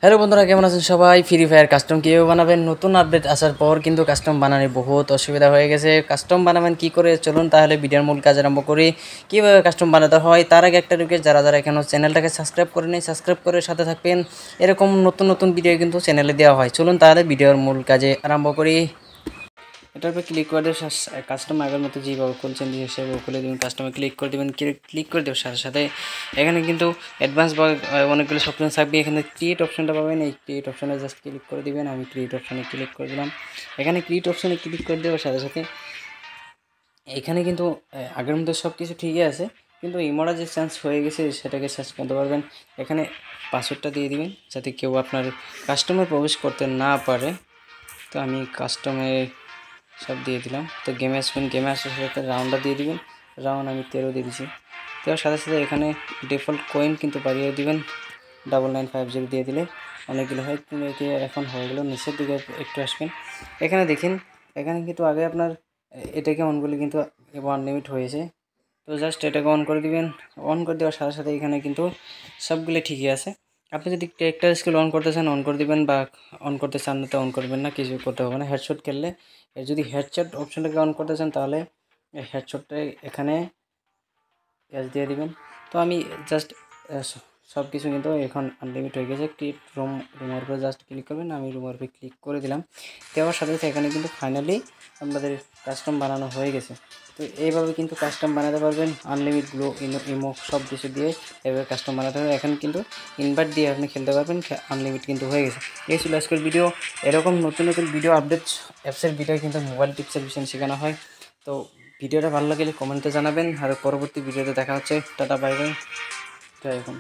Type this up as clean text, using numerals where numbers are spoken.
Hello বন্ধুরা, কেমন আছেন সবাই? ফ্রি ফায়ার কাস্টম কীভাবে বানাবেন? নতুন আপডেট আসার পর কিন্তু কাস্টম বানানোর বহুত অসুবিধা হয়ে গেছে। কাস্টম বানাবেন কী করে, চলুন তাহলে ভিডিওর মূল কাজ আরম্ভ করি। কীভাবে কাস্টম বানাতে হয় তার আগে একটা রিকোয়েস্ট, যারা যারা এখনও চ্যানেলটাকে সাবস্ক্রাইব করে নেই, সাবস্ক্রাইব করে সাথে থাকবেন। এরকম নতুন নতুন ভিডিও কিন্তু চ্যানেলে দেওয়া হয়। চলুন তাহলে ভিডিওর মূল কাজে আরম্ভ করি। এটার উপরে ক্লিক করে দিয়ে কাস্টম আগের মতো যেভাবে খুলছেন সেভাবে খুলে দেবেন। কাস্টমে ক্লিক করে দেবেন। ক্লিক করে দেওয়ার সাথে সাথে এখানে কিন্তু অ্যাডভান্স বা অনেকগুলো অপশন থাকবে। এখানে ক্রিয়েট অপশনটা পাবেন, এই ক্রিয়েট অপশনে জাস্ট ক্লিক করে দেবেন। আমি ক্রিয়েট অপশনে ক্লিক করে দিলাম। এখানে ক্রিয়েট অপশনে ক্লিক করে দেওয়ার সাথে সাথে এখানে কিন্তু আগের মধ্যে সব কিছু ঠিকই আছে, কিন্তু ইমোরা যে চেঞ্জ হয়ে গেছে সেটাকে চেঞ্জ করতে পারবেন। এখানে পাসওয়ার্ডটা দিয়ে দিবেন যাতে কেউ আপনার কাস্টমে প্রবেশ করতে না পারে। তো আমি কাস্টমে সব দিয়ে দিলাম। তো গেমে আসবেন, গেমে আসার সাথে রাউন্ডটা দিয়ে দিবেন। রাউন্ড আমি 13 দিয়ে দিচ্ছি। দেওয়ার সাথে সাথে এখানে ডিফল্ট কয়েন কিন্তু বাড়িয়ে দিবেন। 9950 দিয়ে দিলে অনেকগুলো হয়, কিন্তু এটি এখন হয়ে গেলো। নিচের দিকে একটু আসবেন, এখানে দেখেন এখানে কিন্তু আগে আপনার এটাকে অন করলে কিন্তু 1 লিমিট হয়েছে। তো জাস্ট এটাকে অন করে দিবেন। অন করে দেওয়ার সাথে সাথে এখানে কিন্তু সবগুলো ঠিকই আছে। আপনি যদি ক্যারেক্টার স্কিল অন করতে চান অন করে দিবেন, বা অন করতে চান না তো অন করবেন না, কিছু করতে হবে না। হেডশট খেললে যদি হেডশট অপশনটাকে অন করতে চান তাহলে হেডশটটা এখানে এস দিয়ে দিবেন। তো আমি জাস্ট সব কিছু কিন্তু এখন আনলিমিট হয়ে গেছে। ক্রিয়েট রুমের উপরে জাস্ট ক্লিক করবেন। আমি রুমের উপরে ক্লিক করে দিলাম। দেওয়ার সাথে সাথে এখানে কিন্তু ফাইনালি আমাদের কাস্টম বানানো হয়ে গেছে। তো এইভাবে কিন্তু কাস্টম বানাতে পারবেন। আনলিমিট গ্লো ইমো সব কিছু দিয়ে এভাবে কাস্টম বানাতে হবে। এখন কিন্তু ইনভাইট দিয়ে আপনি খেলতে পারবেন। আনলিমিট কিন্তু হয়ে গেছে। এই ছিল আজকের ভিডিও। এরকম নতুন নতুন ভিডিও আপডেটস অ্যাপসের ভিডিও কিন্তু মোবাইল টিপসের বিষয়ে শেখানো হয়। তো ভিডিওটা ভালো লাগলে কমেন্টে জানাবেন। আর পরবর্তী ভিডিওতে দেখা হচ্ছে। টাটা, বাই বাই, জয় এখন।